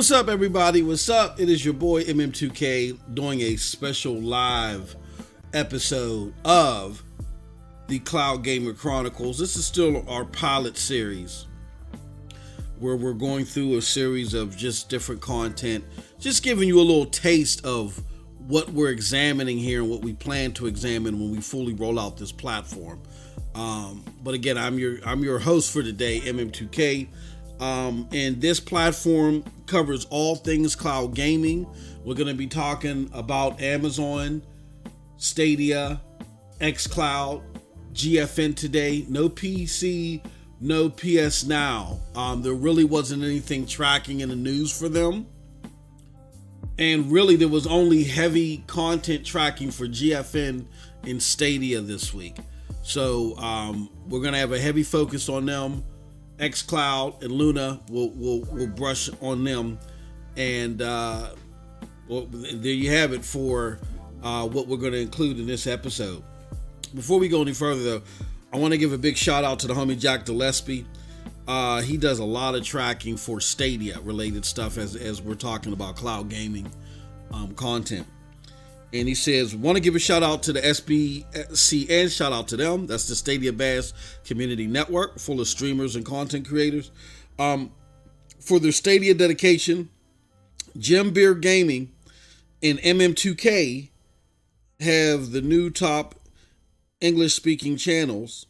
What's up, everybody? What's up? It is your boy MM2K doing a special live episode of the Cloud Gamer Chronicles. This is still our pilot series where we're going through a series of just different content, just giving you a little taste of what we're examining here and what we plan to examine when we fully roll out this platform. But again, I'm your host for today, MM2K. And this platform covers all things cloud gaming. We're going to be talking about Amazon, Stadia, xCloud, GFN today. No PC, no PS Now. There really wasn't anything tracking in the news for them. And really, there was only heavy content tracking for GFN and Stadia this week. So we're going to have a heavy focus on them. xCloud and Luna will brush on them, and there you have it for what we're going to include in this episode. Before we go any further, though, I want to give a big shout out to the homie Jack Gillespie. He does a lot of tracking for Stadia related stuff as we're talking about cloud gaming content. And he says, want to give a shout out to the SBCN, shout out to them. That's the Stadia Bass Community Network, full of streamers and content creators. For their Stadia dedication, Jim Beer Gaming and MM2K have the new top English-speaking channels.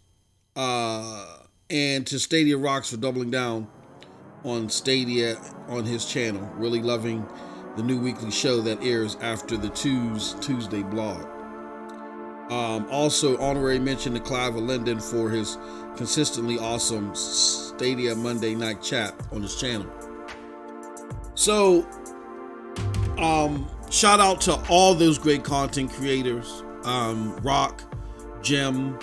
And to Stadia Rocks for doubling down on Stadia on his channel. Really loving the new weekly show that airs after the Tuesday blog. Also, honorary mention to Clive Linden for his consistently awesome Stadia Monday night chat on his channel. So, shout out to all those great content creators, Rock, Jim,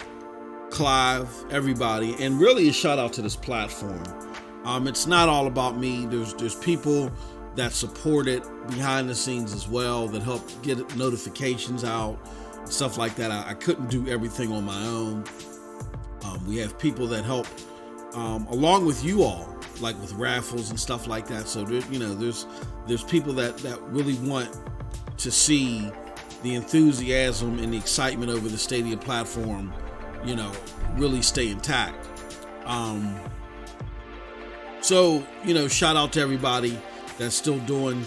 Clive, everybody, and really a shout out to this platform. It's not all about me. There's people that support it behind the scenes as well, that help get notifications out, stuff like that. I couldn't do everything on my own. We have people that help along with you all, like with raffles and stuff like that. So there's people that really want to see the enthusiasm and the excitement over the Stadia platform, really stay intact. So shout out to everybody that's still doing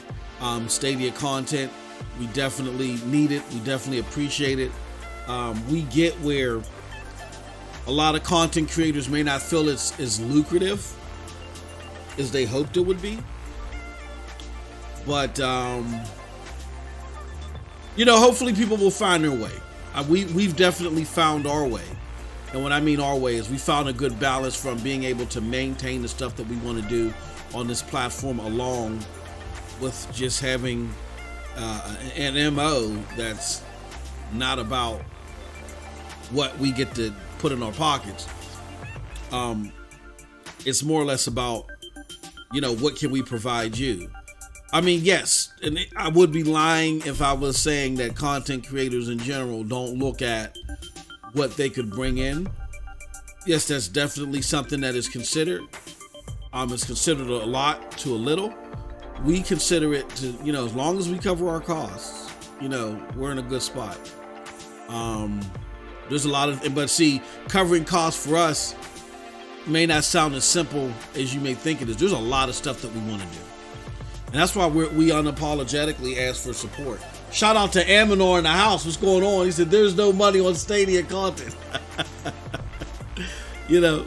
Stadia content. We definitely need it. We definitely appreciate it. We get where a lot of content creators may not feel it's as lucrative as they hoped it would be. But, hopefully people will find their way. We've definitely found our way. And what I mean our way is we found a good balance from being able to maintain the stuff that we want to do on this platform, along with just having an MO that's not about what we get to put in our pockets. It's more or less about, what can we provide you? I mean, yes, and I would be lying if I was saying that content creators in general don't look at what they could bring in. Yes, that's definitely something that is considered. It's considered a lot to a little. We consider it to, as long as we cover our costs, we're in a good spot. There's a lot of, but see, covering costs for us may not sound as simple as you may think it is. There's a lot of stuff that we want to do. And that's why we unapologetically ask for support. Shout out to Aminor in the house. What's going on? He said, there's no money on Stadia content. There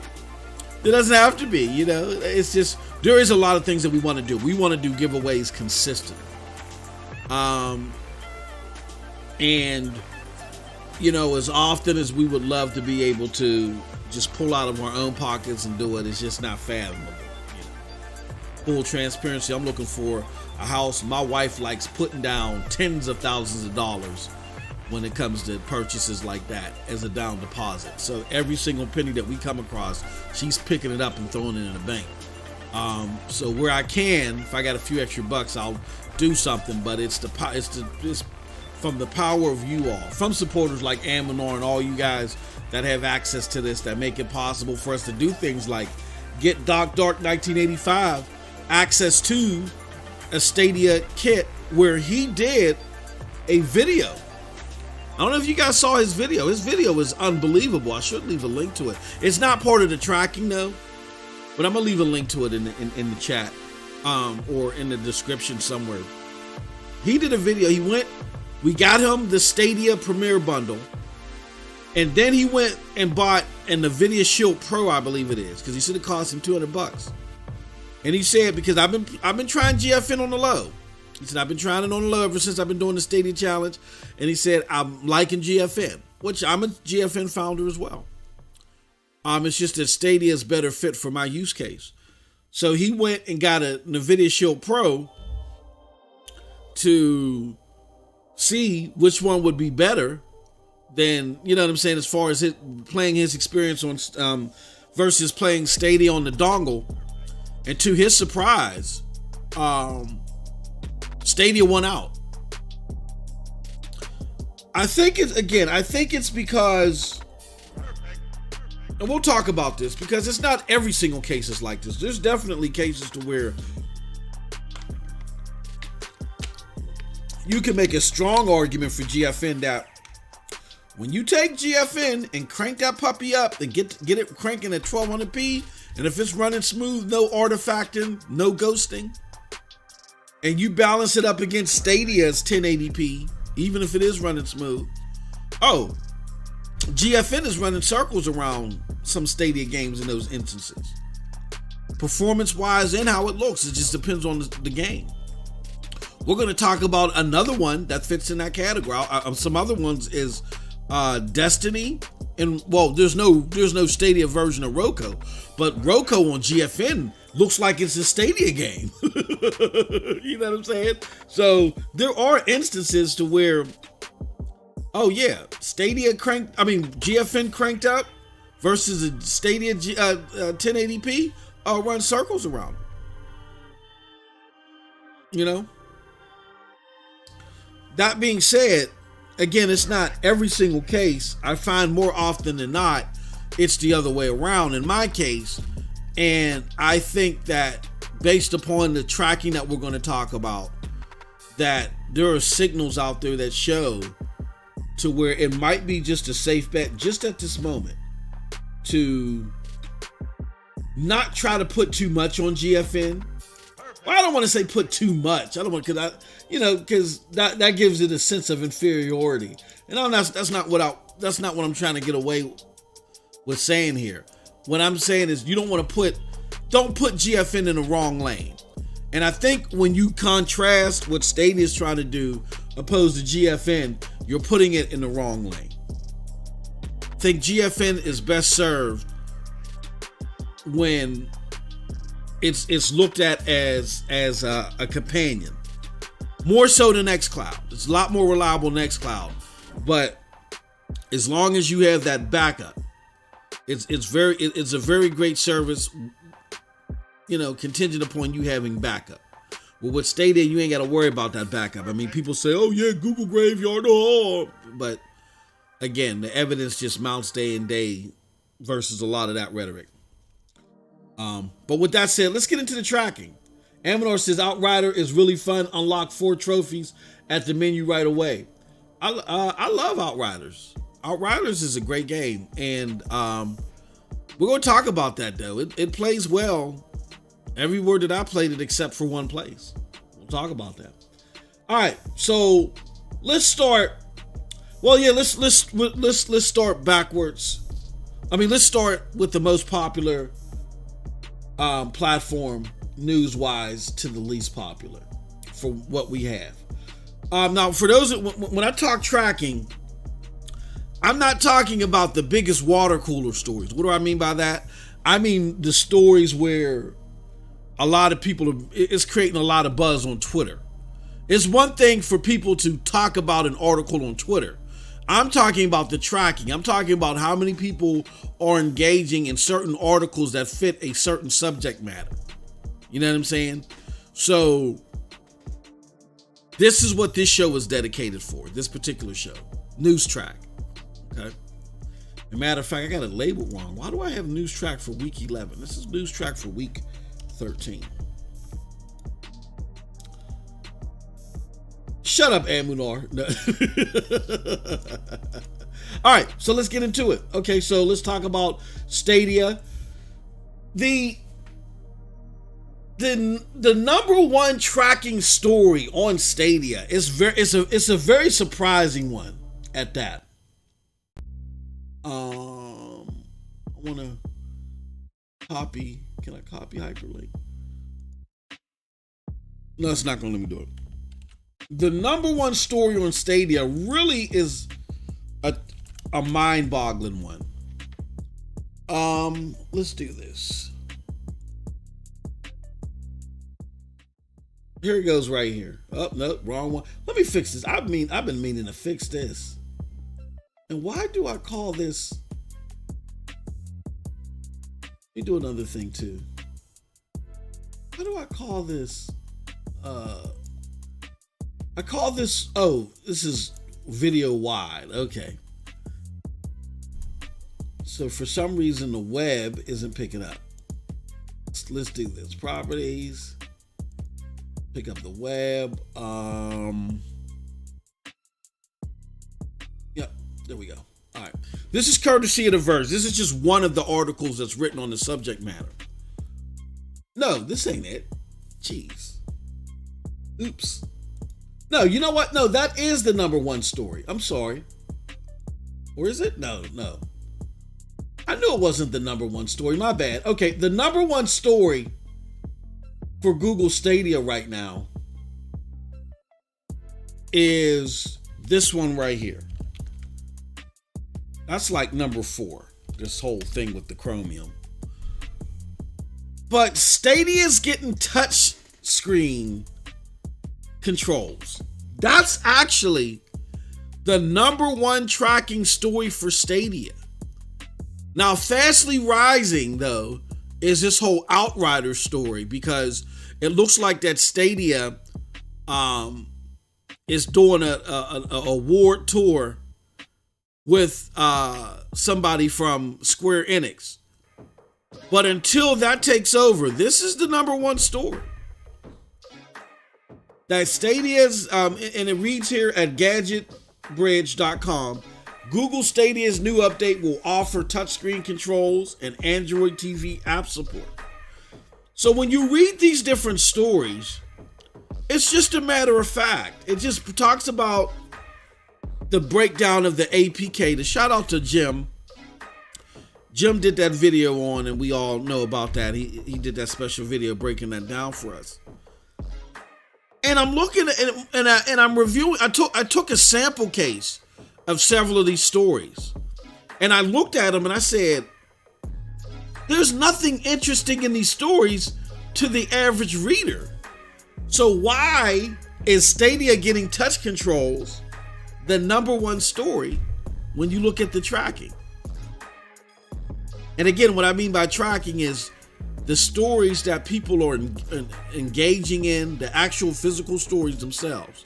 doesn't have to be, it's just, there is a lot of things that we want to do. We want to do giveaways consistent. And, as often as we would love to be able to just pull out of our own pockets and do it, it's just not fathomable. Full transparency, I'm looking for a house. My wife likes putting down tens of thousands of dollars when it comes to purchases like that as a down deposit. So every single penny that we come across, she's picking it up and throwing it in the bank. So where I can, if I got a few extra bucks, I'll do something. But it's from the power of you all, from supporters like Aminor and all you guys that have access to this, that make it possible for us to do things like get Dark 1985 access to a Stadia kit where he did a video. I don't know if you guys saw his video. His video is unbelievable. I should leave a link to it. It's not part of the tracking though, but I'm gonna leave a link to it in the chat or in the description somewhere. He did a video. We got him the Stadia Premier Bundle, and then he went and bought an NVIDIA Shield Pro, I believe it is, because he said it cost him $200. And he said, because I've been trying GFN on the low. He said, I've been trying it on the low ever since I've been doing the Stadia challenge. And he said, I'm liking GFN, which I'm a GFN founder as well. It's just that Stadia is better fit for my use case. So he went and got a NVIDIA Shield Pro to see which one would be better than, you know what I'm saying, as far as playing his experience on versus playing Stadia on the dongle. And to his surprise, Stadia won out. I think it's because, and we'll talk about this, because it's not every single case is like this. There's definitely cases to where you can make a strong argument for GFN that when you take GFN and crank that puppy up and get it cranking at 1200p, and if it's running smooth, no artifacting, no ghosting, and you balance it up against Stadia's 1080p, even if it is running smooth, GFN is running circles around some Stadia games in those instances. Performance-wise and how it looks, it just depends on the game. We're going to talk about another one that fits in that category. Some other ones is Destiny, and well, there's no Stadia version of Roku, but Roku on GFN looks like it's a Stadia game. You know what I'm saying? So there are instances to where, GFN cranked up versus a Stadia 1080p run circles around it. You know? That being said, again, it's not every single case. I find more often than not, it's the other way around in my case. And I think that based upon the tracking that we're going to talk about, that there are signals out there that show to where it might be just a safe bet just at this moment to not try to put too much on GFN. Well, I don't want to say put too much. I don't want, because that gives it a sense of inferiority. And that's not what I'm trying to get away with saying here. What I'm saying is you don't put GFN in the wrong lane. And I think when you contrast what Stadia is trying to do opposed to GFN, you're putting it in the wrong lane. I think GFN is best served when it's looked at as a companion, more so than xCloud. It's a lot more reliable than xCloud, but as long as you have that backup, it's a very great service, contingent upon you having backup. Well, with Stadia, you ain't got to worry about that backup. I mean, people say, oh yeah, Google Graveyard, but again, the evidence just mounts day and day versus a lot of that rhetoric. But with that said, let's get into the tracking. Amador says Outrider is really fun. Unlock 4 trophies at the menu right away. I love Outriders. Outriders is a great game, and we're going to talk about that though. It plays well everywhere that I played it except for one place. We'll talk about that. All right, so let's start. Well, yeah, let's start backwards. I mean, let's start with the most popular platform news-wise to the least popular for what we have. Now, for those when I talk tracking, I'm not talking about the biggest water cooler stories. What do I mean by that? I mean the stories where a lot of people it's creating a lot of buzz on Twitter. It's one thing for people to talk about an article on Twitter. I'm talking about the tracking. I'm talking about how many people are engaging in certain articles that fit a certain subject matter. You know what I'm saying? So this is what this show is dedicated for, this particular show. News Track. Okay. As a matter of fact, I got it labeled wrong. Why do I have News Track for week 11? This is News Track for week 13. Shut up, Amunar. No. All right, so let's get into it. Okay, so let's talk about Stadia. The number one tracking story on Stadia is it's a very surprising one at that. I want to copy. Can I copy hyperlink? No, it's not going to let me do it. The number one story on Stadia really is a mind-boggling one. Let's do this. Here it goes right here. Oh, no, wrong one. Let me fix this. I've been meaning to fix this. And why do I call this? Let me do another thing too. Why do I call this? I call this, this is video wide. Okay. So for some reason the web isn't picking up. Let's do this. Properties. Pick up the web. Yep, there we go. All right. This is courtesy of The Verge. This is just one of the articles that's written on the subject matter. No, this ain't it. Jeez. Oops. No, you know what? No, that is the number one story. I'm sorry. Or is it? No. I knew it wasn't the number one story. My bad. Okay, the number one story for Google Stadia right now is this one right here. That's like number 4. This whole thing with the Chromium. But Stadia's getting touch screen controls. That's actually the number one tracking story for Stadia. Now, fastly rising, though, is this whole Outrider story, because it looks like that Stadia is doing a award tour with somebody from Square Enix. But until that takes over, this is the number one story. That Stadia's, and it reads here at gadgetbridge.com, Google Stadia's new update will offer touchscreen controls and Android TV app support. So when you read these different stories, it's just a matter of fact. It just talks about the breakdown of the APK. The shout out to Jim. Jim did that video on, and we all know about that. He did that special video breaking that down for us. And I'm looking at it, and I'm reviewing. I took a sample case of several of these stories, and I looked at them and I said, there's nothing interesting in these stories to the average reader. So why is Stadia getting touch controls the number one story when you look at the tracking? And again, what I mean by tracking is the stories that people are engaging in, the actual physical stories themselves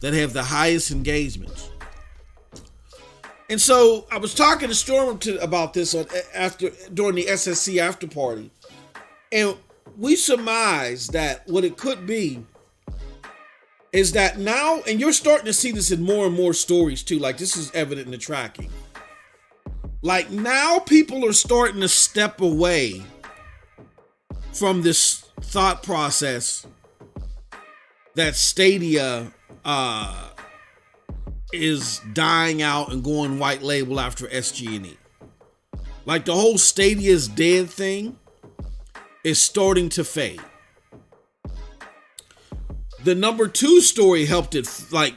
that have the highest engagements. And so I was talking to Storm about this during the SSC after party, and we surmised that what it could be is that now, and you're starting to see this in more and more stories too, like this is evident in the tracking. Like now people are starting to step away from this thought process that Stadia is dying out and going white label after SG&E. Like the whole Stadia's dead thing is starting to fade. The number 2 story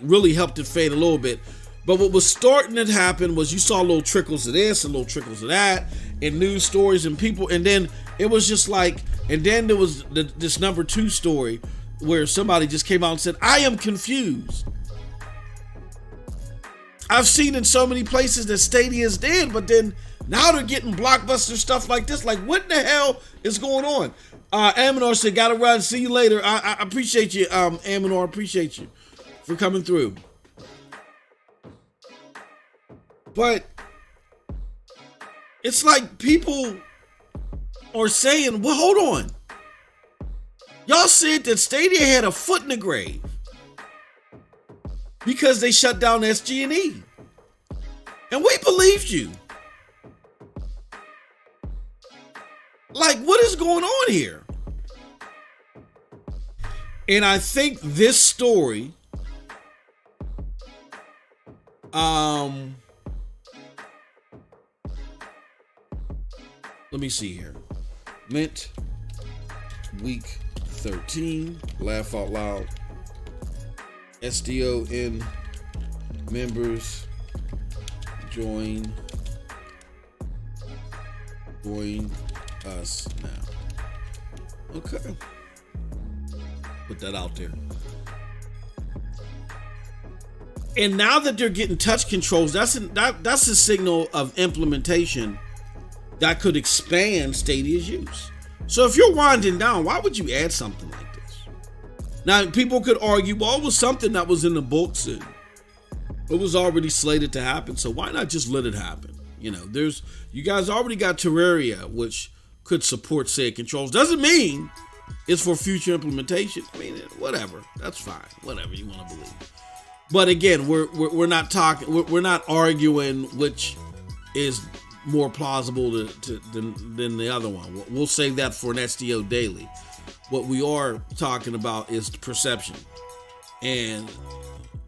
really helped it fade a little bit. But what was starting to happen was you saw little trickles of this and little trickles of that in news stories and people. And then it was just like, and then there was this number 2 story where somebody just came out and said, I am confused. I've seen in so many places that Stadia is dead, but then now they're getting blockbuster stuff like this. Like, what the hell is going on? Aminor said, gotta run. See you later. I appreciate you, Aminor. Appreciate you for coming through. But it's like people are saying, well, hold on. Y'all said that Stadia had a foot in the grave. because they shut down SG&E. And we believed you. Like, what is going on here? And I think this story, let me see here. Mint, week 13, laugh out loud. SDON members join us now. Okay. Put that out there. And now that they're getting touch controls, that's a signal of implementation that could expand Stadia's use. So if you're winding down, why would you add something like this? Now, people could argue, well, it was something that was in the books and it was already slated to happen, so why not just let it happen? You know, you guys already got Terraria, which could support said controls. Doesn't mean it's for future implementation. I mean, whatever. That's fine. Whatever you want to believe. But again, we're not talking. We're not arguing which is more plausible than the other one. We'll save that for an SDO daily. What we are talking about is perception. And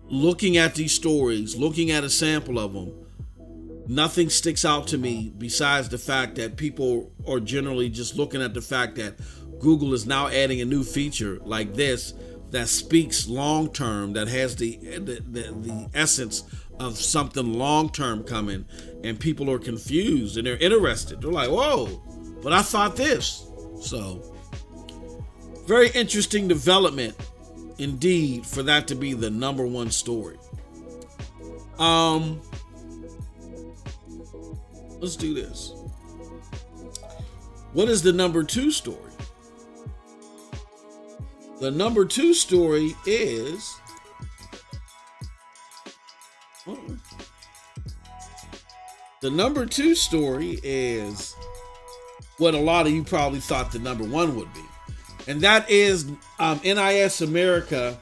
looking at these stories, looking at a sample of them, nothing sticks out to me besides the fact that people are generally just looking at the fact that Google is now adding a new feature like this that speaks long term, that has the essence of something long term coming, and people are confused and they're interested. They're like, whoa, but I thought this. So, very interesting development indeed for that to be the number one story. Let's do this. What is the number two story? The number two story is what a lot of you probably thought the number one would be. And that is NIS America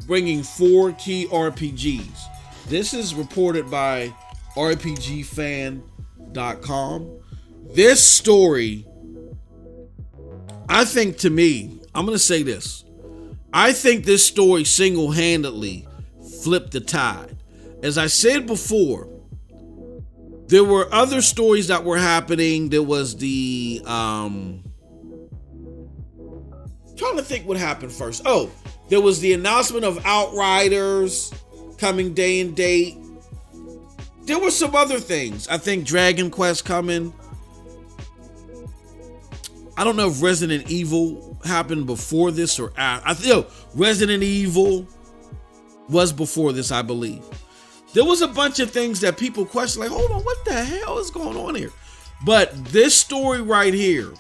bringing 4 key RPGs. This is reported by RPGFan.com. This story, I think, to me, I'm going to say this. I think this story single-handedly flipped the tide. As I said before, there were other stories that were happening. There was the trying to think what happened first. Oh, there was the announcement of Outriders coming day and date. There were some other things. I think Dragon Quest coming. I don't know if Resident Evil happened before this or after. I think Resident Evil was before this, I believe. There was a bunch of things that people questioned, like, hold on, what the hell is going on here? But this story right here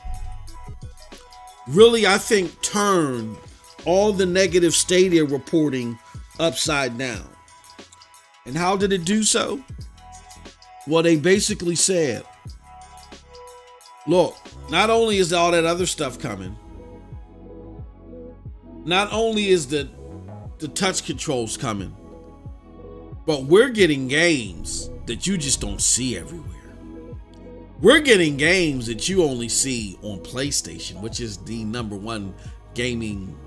really, I think, turned all the negative Stadia reporting upside down. And how did it do so? Well, they basically said, look, not only is all that other stuff coming, not only is the touch controls coming, but we're getting games that you just don't see everywhere. We're getting games that you only see on PlayStation, which is the number one gaming,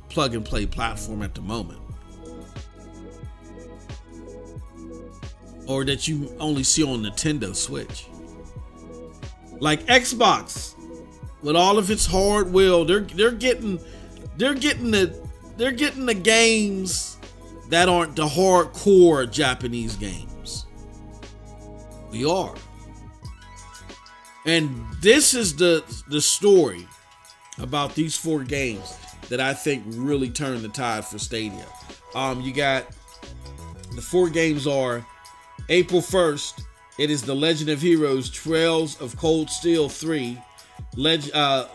plug and play platform at the moment. Or that you only see on Nintendo Switch. Like Xbox, with all of its hardware, they're getting the games that aren't the hardcore Japanese games. We are. And this is the story about these 4 games that I think really turned the tide for Stadia. You got the 4 games are April 1st. It is The Legend of Heroes Trails of Cold Steel 3, Lacrimosa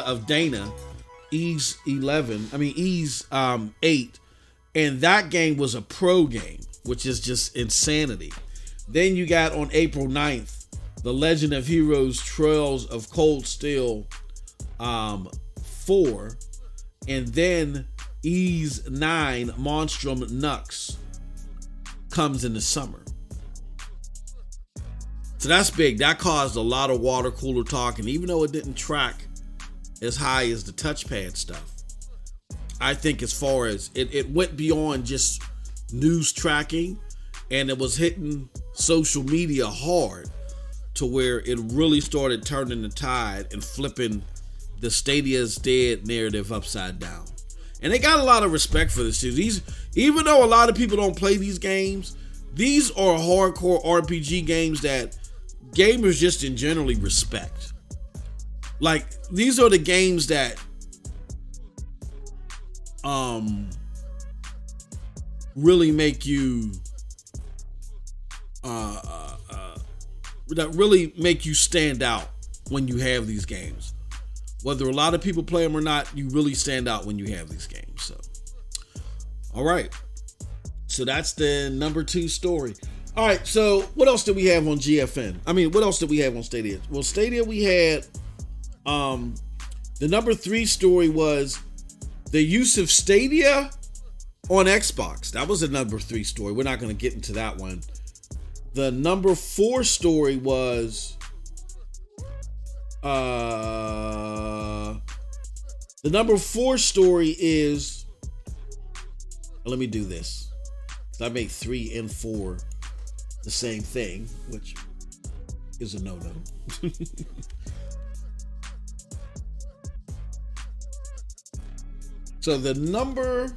of Dana, Ease 8, and that game was a pro game, which is just insanity. Then you got on April 9th, The Legend of Heroes Trails of Cold Steel 4, and then Ease 9 Monstrum Nux comes in the summer. So that's big. That caused a lot of water cooler talk. And even though it didn't track as high as the touchpad stuff, I think as far as it went beyond just news tracking, and it was hitting social media hard to where it really started turning the tide and flipping the Stadia's dead narrative upside down. And they got a lot of respect for this too. Even though a lot of people don't play these games, these are hardcore RPG games that gamers just in generally respect. Like, these are the games that really make you stand out when you have these games. Whether a lot of people play them or not, you really stand out when you have these games. So, all right. So that's the number 2 story. All right. So what else did we have on GFN? I mean, what else did we have on Stadia? Well, Stadia, we had the number 3 story was the use of Stadia on Xbox. That was the number 3 story. We're not going to get into that one. The number 4 story was the number 4 story is, let me do this. I made 3 and 4 the same thing, which is a no-no. So the number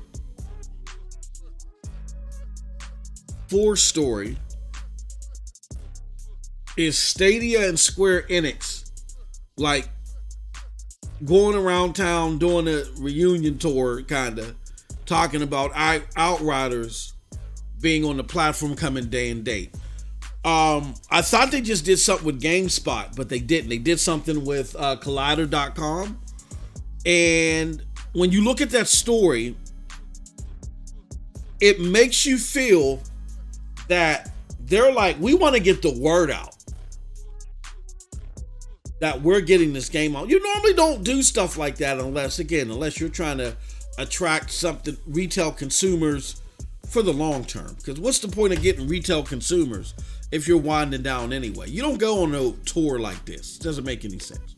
4 story is Stadia and Square Enix, like, going around town doing a reunion tour, kind of talking about Outriders being on the platform coming day and date. I thought they just did something with GameSpot, but they didn't. They did something with Collider.com. And when you look at that story, it makes you feel that they're like, we want to get the word out that we're getting this game out. You normally don't do stuff like that unless you're trying to attract something, retail consumers for the long term. Because what's the point of getting retail consumers if you're winding down anyway? You don't go on a tour like this. It doesn't make any sense.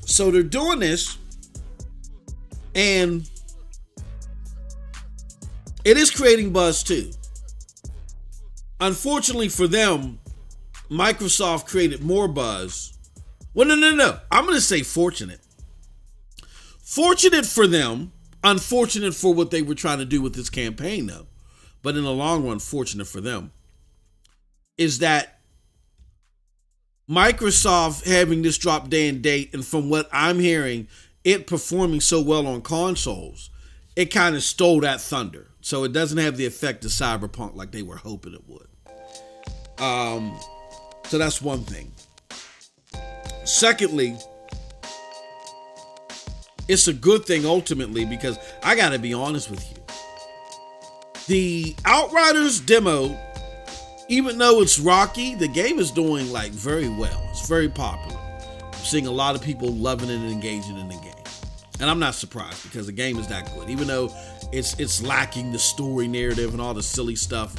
So they're doing this, and it is creating buzz too. Unfortunately for them, Microsoft created more buzz. Well, no. I'm going to say fortunate. Fortunate for them. Unfortunate for what they were trying to do with this campaign, though. But in the long run, fortunate for them is that Microsoft having this drop day and date, and from what I'm hearing, it performing so well on consoles, it kind of stole that thunder. So it doesn't have the effect of Cyberpunk like they were hoping it would. So that's one thing. Secondly, it's a good thing ultimately, because I gotta be honest with you. The Outriders demo, even though it's rocky, the game is doing like very well. It's very popular. I'm seeing a lot of people loving it and engaging in the game. And I'm not surprised, because the game is that good. Even though it's lacking the story narrative and all the silly stuff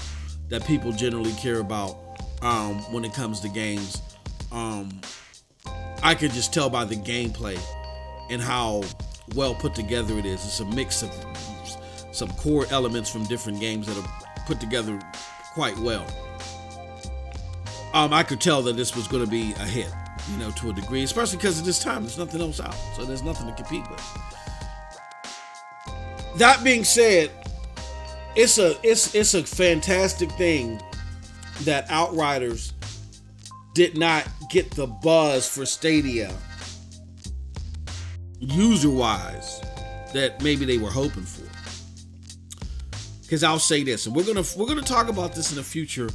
that people generally care about when it comes to games. I could just tell by the gameplay and how well put together it is. It's a mix of some core elements from different games that are put together quite well. I could tell that this was going to be a hit, to a degree, especially because at this time there's nothing else out, so there's nothing to compete with. That being said, it's a fantastic thing that Outriders did not get the buzz for Stadia user-wise that maybe they were hoping for. Because I'll say this, and we're gonna talk about this in the future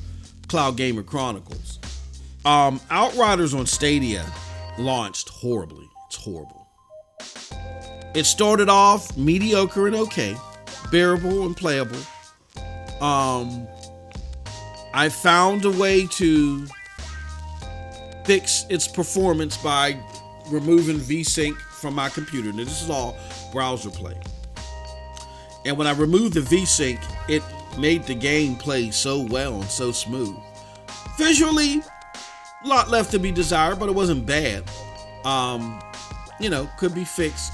Cloud Gamer Chronicles. Outriders on Stadia launched horribly. It's horrible. It started off mediocre and okay, bearable and playable. I found a way to fix its performance by removing VSync from my computer. Now this is all browser play. And when I removed the VSync, it made the game play so well and so smooth. Visually, a lot left to be desired, but it wasn't bad. Could be fixed.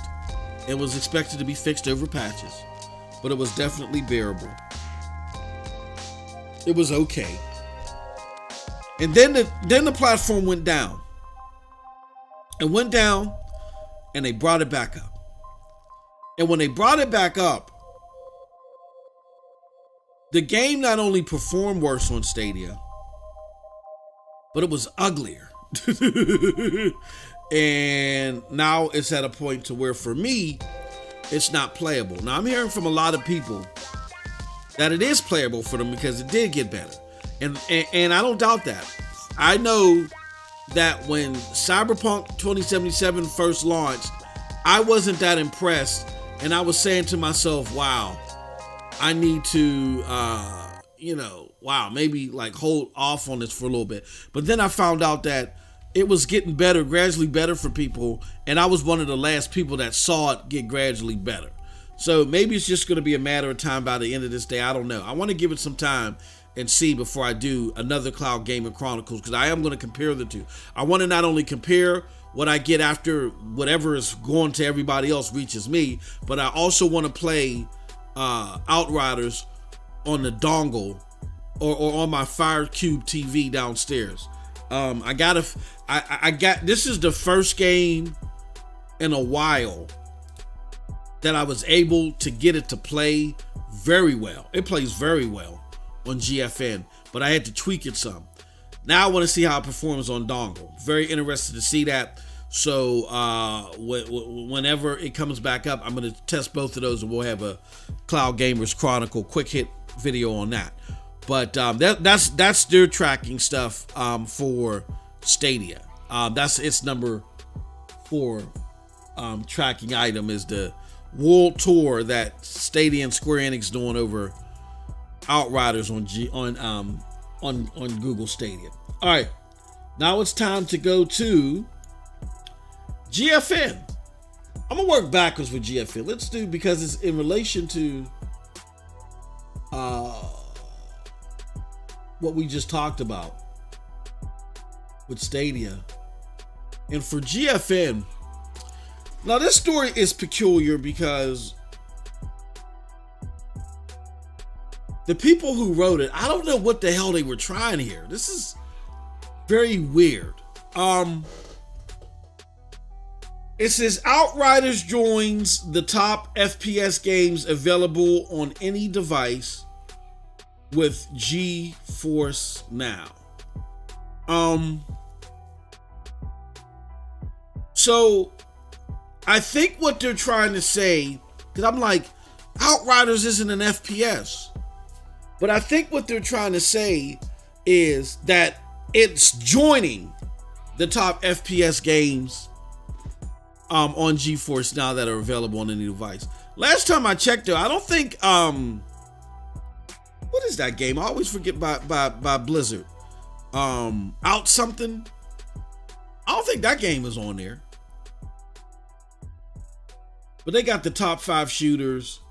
It was expected to be fixed over patches, but it was definitely bearable. It was okay. And then the platform went down. It went down, and they brought it back up. And when they brought it back up, the game not only performed worse on Stadia, but it was uglier. And now it's at a point to where, for me, it's not playable. Now, I'm hearing from a lot of people that it is playable for them because it did get better. And I don't doubt that. I know that when Cyberpunk 2077 first launched, I wasn't that impressed. And I was saying to myself, wow, I need to, maybe like hold off on this for a little bit. But then I found out that it was getting better, gradually better for people. And I was one of the last people that saw it get gradually better. So maybe it's just going to be a matter of time by the end of this day. I don't know. I want to give it some time and see before I do another Cloud Gaming Chronicles, because I am going to compare the two. I want to not only compare what I get after whatever is going to everybody else reaches me, but I also want to play Outriders on the dongle or on my Fire Cube TV downstairs. This is the first game in a while that I was able to get it to play very well. It plays very well on GFN, but I had to tweak it some. Now I want to see how it performs on dongle. Very interested to see that. So whenever it comes back up, I'm going to test both of those, and we'll have a Cloud Gamers Chronicle quick hit video on that. But that's their tracking stuff for Stadia. That's its number 4 tracking item is the world tour that Stadia and Square Enix doing over Outriders on Google Stadia. All right, now it's time to go to GFN. I'm gonna work backwards with GFN. Let's do, because it's in relation to what we just talked about with Stadia. And for GFN, now this story is peculiar because the people who wrote it, I don't know what the hell they were trying here. This is very weird. It says Outriders joins the top FPS games available on any device with Geforce now. So I think what they're trying to say, because I'm like, Outriders isn't an FPS. But I think what they're trying to say is that it's joining the top FPS games on Geforce now that are available on any device. Last time I checked though, I don't think what is that game? I always forget by Blizzard. Out something. I don't think that game is on there. But they got the top 5 shooters,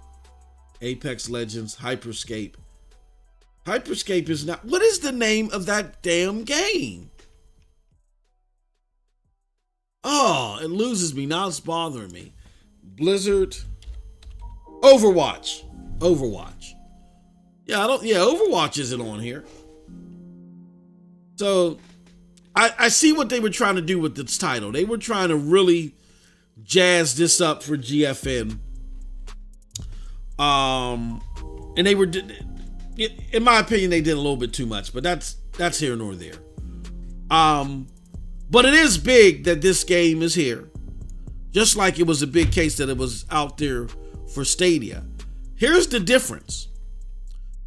Apex Legends, Hyperscape. Hyperscape is not. What is the name of that damn game? Oh, it loses me. Now it's bothering me. Blizzard. Overwatch. Yeah, Overwatch isn't on here. So I see what they were trying to do with this title. They were trying to really jazz this up for GFN. And they were, in my opinion, they did a little bit too much, but that's here nor there. But it is big that this game is here. Just like it was a big case that it was out there for Stadia. Here's the difference.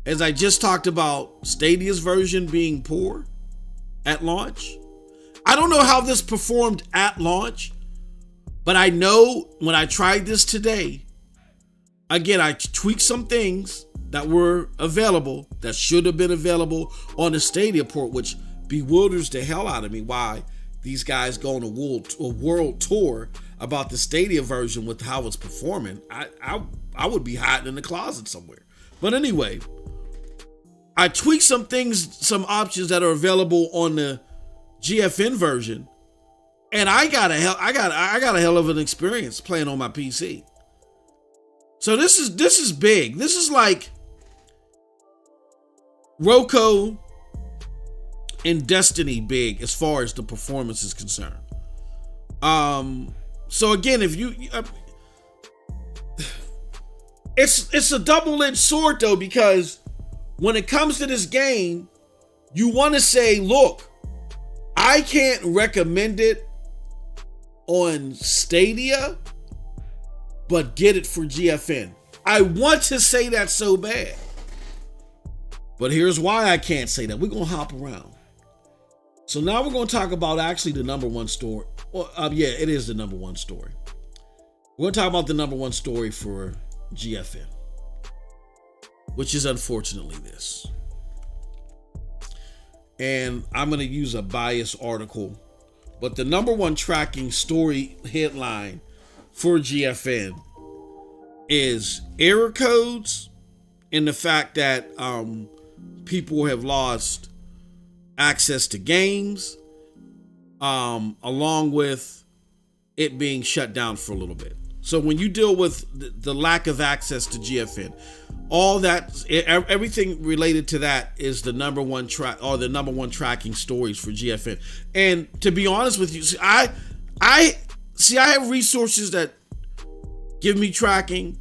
As I just talked about Stadia's version being poor at launch. I don't know how this performed at launch, but I know when I tried this today, again, I tweaked some things that were available, that should have been available on the Stadia port, which bewilders the hell out of me why these guys go on a world tour about the Stadia version with how it's performing, I would be hiding in the closet somewhere. But anyway, I tweaked some things, some options that are available on the GFN version, and I got a hell of an experience playing on my PC. So this is big. This is like Roku and Destiny big as far as the performance is concerned. So again, if you it's a double-edged sword though, because when it comes to this game, you want to say, look, I can't recommend it on Stadia, but get it for GFN. I want to say that so bad, but here's why I can't say that. We're going to hop around. So now we're going to talk about actually the number one story. Well, yeah, it is the number one story. We're going to talk about the number one story for GFN, which is unfortunately this. And I'm going to use a biased article, but the number one tracking story headline for GFN is error codes and the fact that people have lost access to games, along with it being shut down for a little bit. So when you deal with the lack of access to GFN, all that, everything related to that is the number one tracking stories for GFN. And to be honest with you, I have resources that give me tracking,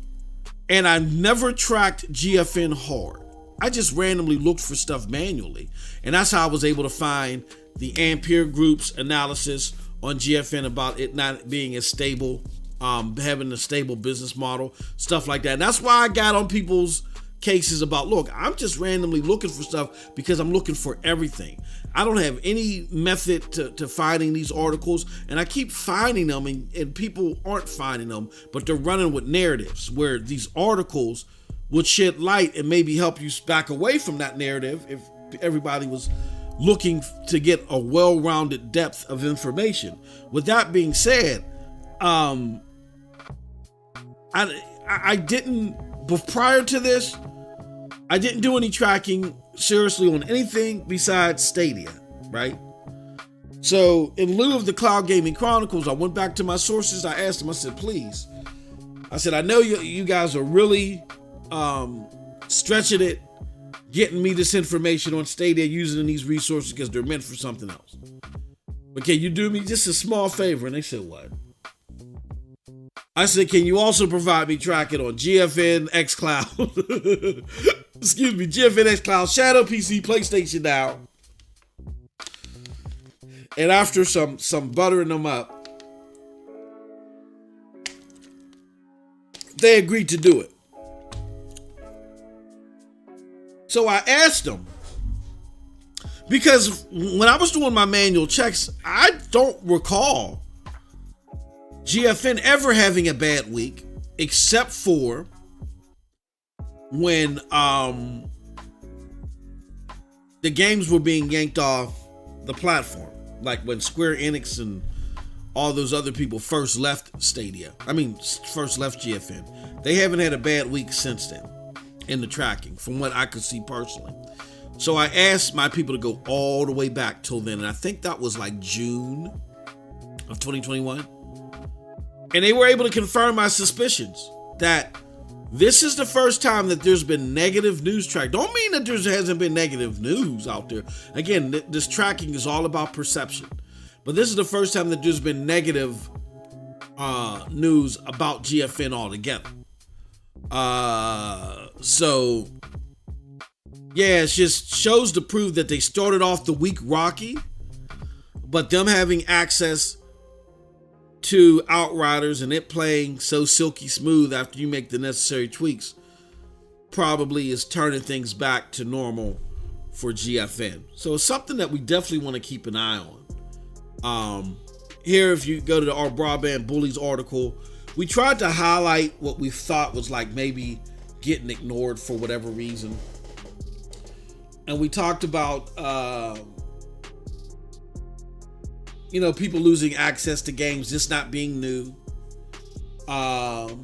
and I never tracked GFN hard. I just randomly looked for stuff manually, and that's how I was able to find the Ampere Group's analysis on GFN about it not being as stable, having a stable business model, stuff like that. And that's why I got on people's cases about, look, I'm just randomly looking for stuff because I'm looking for everything. I don't have any method to finding these articles, and I keep finding them, and people aren't finding them, but they're running with narratives where these articles would shed light and maybe help you back away from that narrative if everybody was looking to get a well-rounded depth of information. With that being said, I didn't, but prior to this, I didn't do any tracking seriously on anything besides Stadia, right? So in lieu of the Cloud Gaming Chronicles, I went back to my sources. I asked them, I said, please, I said, I know you guys are really stretching it, getting me this information on Stadia, using these resources because they're meant for something else. But can you do me just a small favor? And they said, what? I said, can you also provide me tracking on GFN, xCloud, excuse me, GFN, xCloud, Shadow PC, PlayStation Now. And after some buttering them up, they agreed to do it. So I asked them, because when I was doing my manual checks, I don't recall GFN ever having a bad week, except for when the games were being yanked off the platform, like when Square Enix and all those other people first left first left GFN. They haven't had a bad week since then in the tracking, from what I could see personally. So I asked my people to go all the way back till then, and I think that was like June of 2021. And they were able to confirm my suspicions that this is the first time that there's been negative news track. Don't mean that there hasn't been negative news out there. Again, this tracking is all about perception. But this is the first time that there's been negative news about GFN altogether. So, yeah, it just shows to prove that they started off the week rocky, but them having access to Outriders and it playing so silky smooth after you make the necessary tweaks probably is turning things back to normal for GFN. So it's something that we definitely want to keep an eye on. Here, if you go to our Broadband Bullies article, we tried to highlight what we thought was like maybe getting ignored for whatever reason. And we talked about, people losing access to games, this not being new. The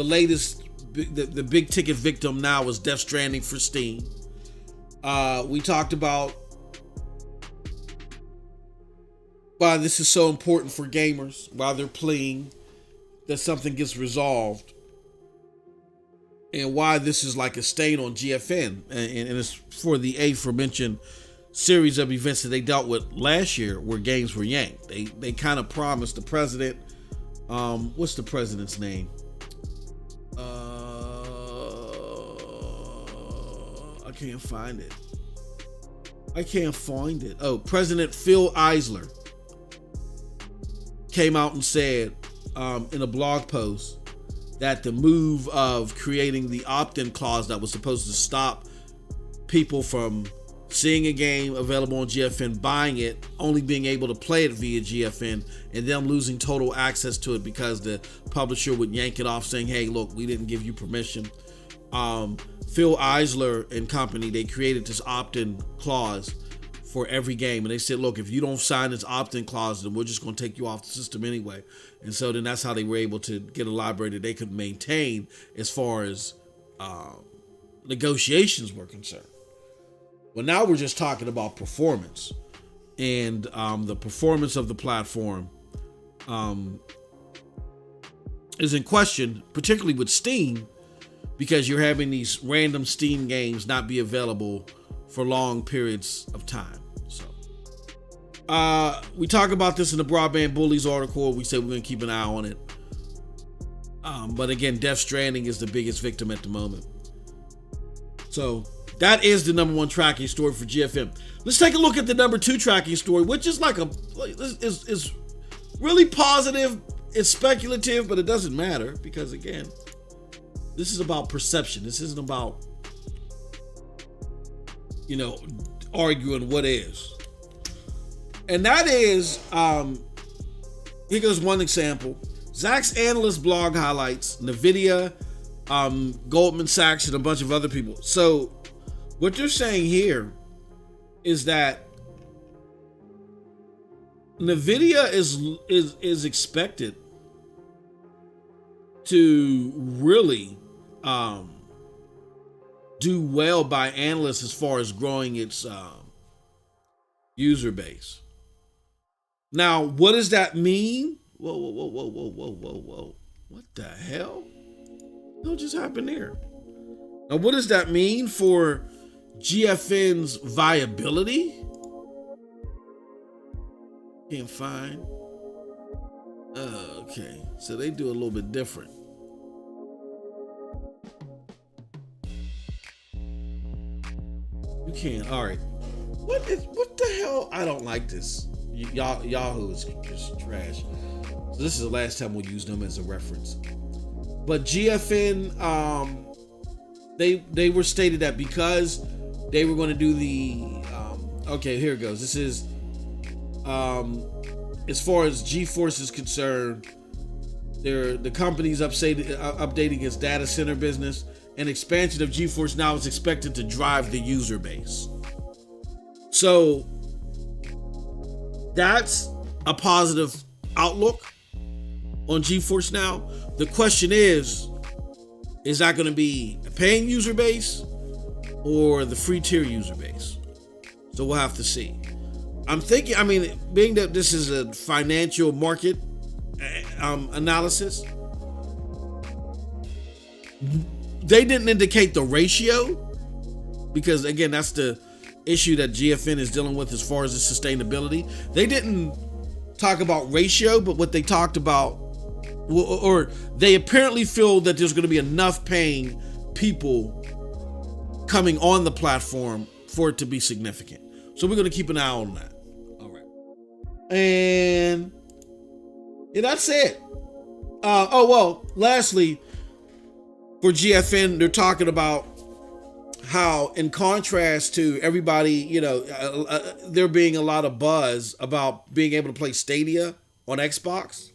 latest, the big ticket victim now is Death Stranding for Steam. We talked about why this is so important for gamers while they're playing, that something gets resolved, and why this is like a stain on GFN, and it's for the aforementioned series of events that they dealt with last year where games were yanked. They kind of promised the president, what's the president's name? I can't find it. Oh, President Phil Eisler came out and said in a blog post that the move of creating the opt-in clause that was supposed to stop people from seeing a game available on GFN, buying it, only being able to play it via GFN, and them losing total access to it because the publisher would yank it off saying, hey, look, we didn't give you permission. Phil Eisler and company, they created this opt-in clause for every game, and they said, look, if you don't sign this opt-in clause, then we're just going to take you off the system anyway. And so then that's how they were able to get a library that they could maintain as far as negotiations were concerned. Well, now we're just talking about performance, and the performance of the platform is in question, particularly with Steam, because you're having these random Steam games not be available for long periods of time. So we talk about this in the Broadband Bullies article. We said we're going to keep an eye on it. But again, Death Stranding is the biggest victim at the moment. So that is the number one tracking story for GFM. Let's take a look at the number two tracking story, which is is really positive. It's speculative, but it doesn't matter because, again, this is about perception. This isn't about, arguing what is. And that is, here goes one example. Zach's analyst blog highlights NVIDIA, Goldman Sachs, and a bunch of other people. So what they're saying here is that NVIDIA is expected to really do well by analysts as far as growing its user base. Now, what does that mean? Whoa. What the hell? What just happened there? Now, what does that mean for GFN's viability? Can't find. Okay, so they do a little bit different. You can't. All right. What the hell? I don't like this. Yahoo is just trash. So this is the last time we'll use them as a reference. But GFN, they were stated that because they were going to do the okay, here it goes. This is as far as Geforce is concerned, the company's updating its data center business, and expansion of Geforce now is expected to drive the user base. So that's a positive outlook on Geforce now. The question is that going to be a paying user base or the free tier user base? So we'll have to see. I'm thinking, being that this is a financial market analysis, they didn't indicate the ratio because, again, that's the issue that GFN is dealing with as far as the sustainability. They didn't talk about ratio, but what they talked about, or they apparently feel that there's going to be enough paying people coming on the platform for it to be significant. So we're going to keep an eye on that. All right. And that's it. Lastly, for GFN, they're talking about how, in contrast to everybody, there being a lot of buzz about being able to play Stadia on Xbox,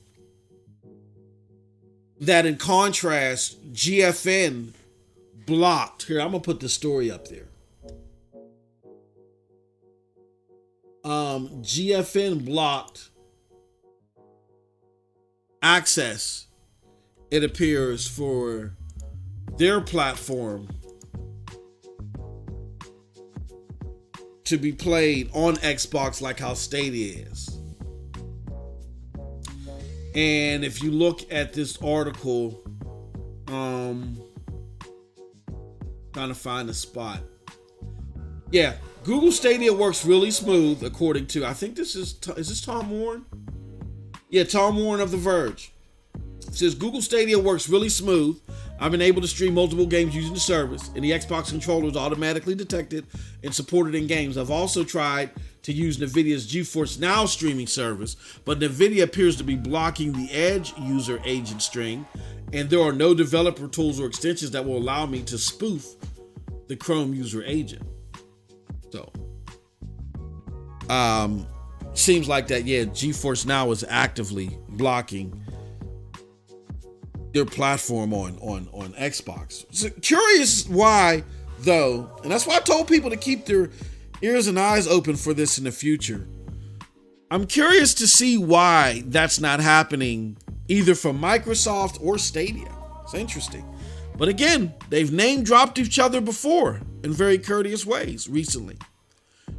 that in contrast, GFN blocked. Here, I'm going to put the story up there. GFN blocked access, it appears, for their platform to be played on Xbox like how Stadia is. And if you look at this article, trying to find a spot. Yeah, Google Stadia works really smooth, according to, I think this is this Tom Warren? Yeah, Tom Warren of The Verge. It says Google Stadia works really smooth. I've been able to stream multiple games using the service, and the Xbox controller is automatically detected and supported in games. I've also tried to use NVIDIA's Geforce Now streaming service, but NVIDIA appears to be blocking the Edge user agent string, and there are no developer tools or extensions that will allow me to spoof the Chrome user agent. So, seems like that, yeah, Geforce Now is actively blocking their platform on Xbox. So curious why, though, and that's why I told people to keep their ears and eyes open for this in the future. I'm curious to see why that's not happening either from Microsoft or Stadia. It's interesting. But again, they've name dropped each other before in very courteous ways recently.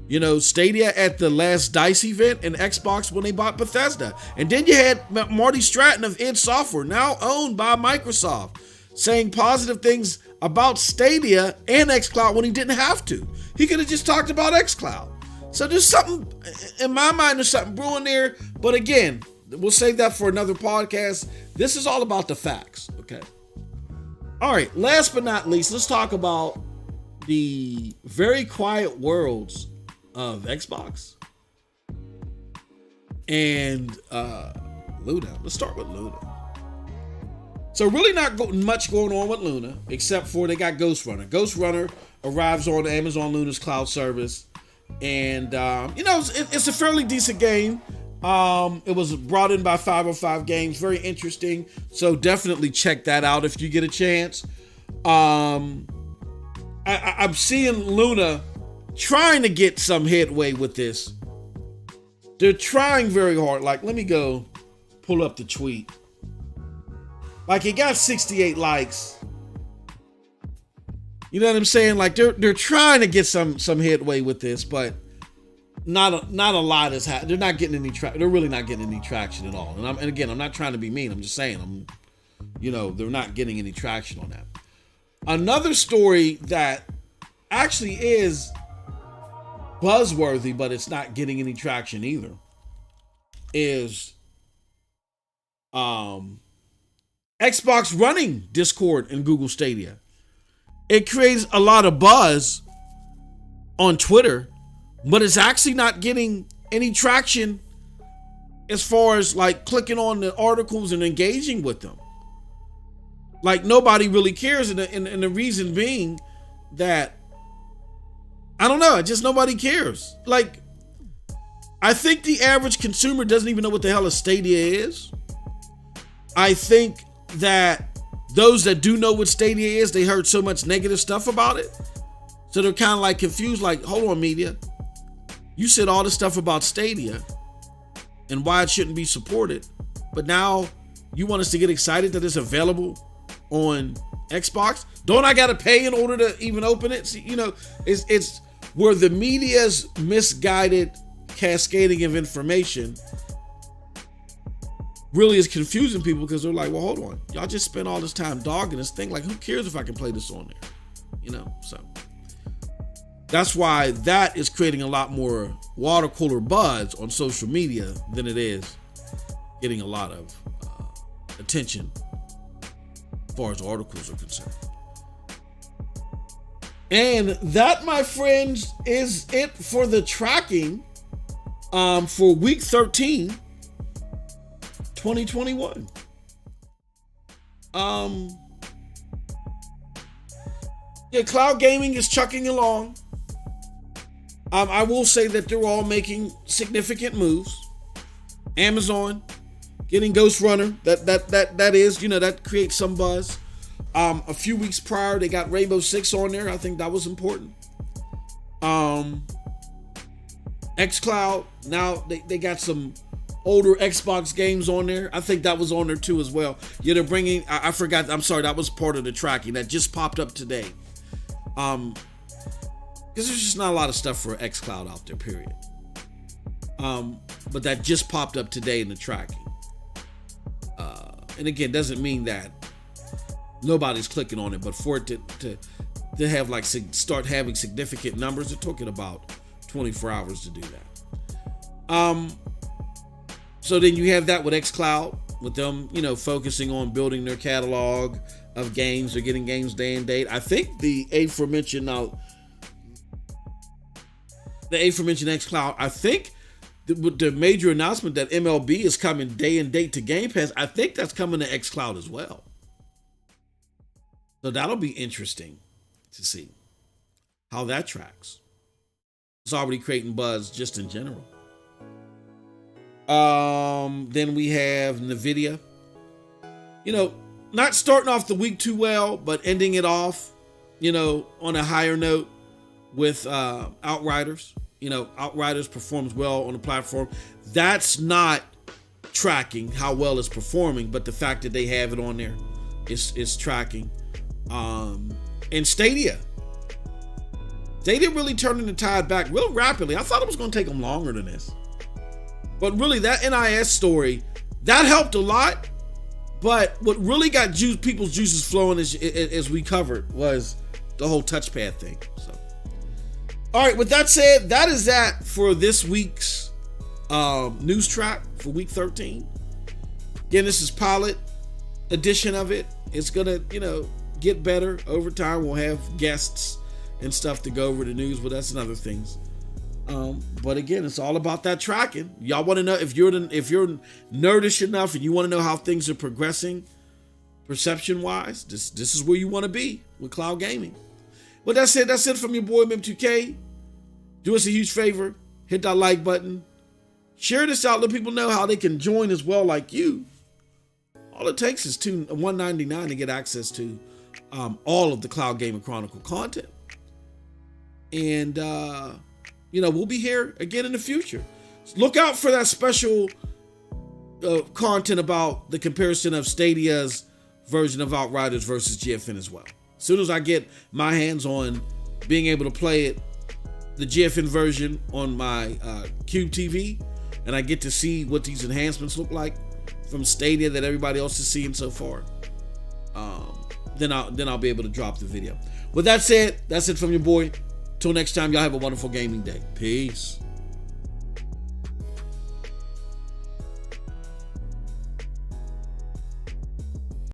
You know, Stadia at the last DICE event, and Xbox when they bought Bethesda. And then you had Marty Stratton of id Software, now owned by Microsoft, saying positive things about Stadia and xCloud when he didn't have to. He could have just talked about xCloud. So there's something, in my mind, there's something brewing there. But again, we'll save that for another podcast. This is all about the facts, okay? All right, last but not least, let's talk about the very quiet worlds of Xbox and Luna. Let's start with Luna. So really not much going on with Luna, except for they got Ghost Runner. Ghost Runner arrives on Amazon Luna's cloud service, and it's a fairly decent game. It was brought in by 505 Games, very interesting. So definitely check that out if you get a chance. I'm seeing Luna trying to get some headway with this. They're trying very hard. Like, let me go pull up the tweet. Like, it got 68 likes. You know what I'm saying? Like, they're trying to get some headway with this, but not a lot is happening. They're not getting any they're really not getting any traction at all. And again, I'm not trying to be mean. I'm just saying, they're not getting any traction on that. Another story that actually is buzzworthy, but it's not getting any traction either, is Xbox running Discord and Google Stadia. It creates a lot of buzz on Twitter, but it's actually not getting any traction as far as like clicking on the articles and engaging with them. Like, nobody really cares, and the reason being that, I don't know, just nobody cares. Like, I think the average consumer doesn't even know what the hell a Stadia is. I think that those that do know what Stadia is, they heard so much negative stuff about it, so they're kind of like confused, like, hold on, media. You said all this stuff about Stadia and why it shouldn't be supported, but now you want us to get excited that it's available on Xbox? Don't I gotta pay in order to even open it? See, it's where the media's misguided cascading of information really is confusing people, because they're like, well, hold on, y'all just spent all this time dogging this thing. Like, who cares if I can play this on there? So that's why that is creating a lot more water cooler buzz on social media than it is getting a lot of attention as far as articles are concerned. And that, my friends, is it for the tracking for week 13, 2021. Cloud gaming is chucking along. I will say that they're all making significant moves. Amazon getting Ghost Runner, that is, that creates some buzz. A few weeks prior, they got Rainbow Six on there. I think that was important. xCloud, now they got some older Xbox games on there. I think that was on there too as well. Yeah, they're bringing, I forgot, I'm sorry, that was part of the tracking that just popped up today. Because there's just not a lot of stuff for xCloud out there, period. But that just popped up today in the tracking. And again, doesn't mean that nobody's clicking on it, but for it to have like start having significant numbers, it took it about 24 hours to do that. So then you have that with xCloud, with them, focusing on building their catalog of games. They're getting games day and date. I think the aforementioned xCloud, I think the major announcement that MLB is coming day and date to Game Pass, I think that's coming to xCloud as well. So that'll be interesting to see how that tracks. It's already creating buzz just in general. Then we have NVIDIA. Not starting off the week too well, but ending it off, on a higher note with Outriders. Outriders performs well on the platform. That's not tracking how well it's performing, but the fact that they have it on there is tracking. And Stadia really turning the tide back real rapidly. I thought it was going to take them longer than this, but really that NIS story that helped a lot. But what really got people's juices flowing, as we covered, was the whole touchpad thing. So, all right. With that said, that is that for this week's news track for week 13. Again, this is pilot edition of it. It's gonna, get better over time. We'll have guests and stuff to go over the news with us and other things. But again, it's all about that tracking. Y'all want to know if you're nerdish enough and you want to know how things are progressing perception wise, this is where you want to be with cloud gaming. But that's it from your boy MM2K. Do us a huge favor, hit that like button, share this out, let people know how they can join as well like you. All it takes is $199 to get access to all of the Cloud Gaming Chronicle content. And we'll be here again in the future. Look out for that special content about the comparison of Stadia's version of Outriders versus GFN as well. As soon as I get my hands on being able to play it, the GFN version on my Cube TV, and I get to see what these enhancements look like from Stadia that everybody else is seeing so far, then I'll be able to drop the video. With that said, that's it from your boy. Till next time, y'all have a wonderful gaming day. Peace.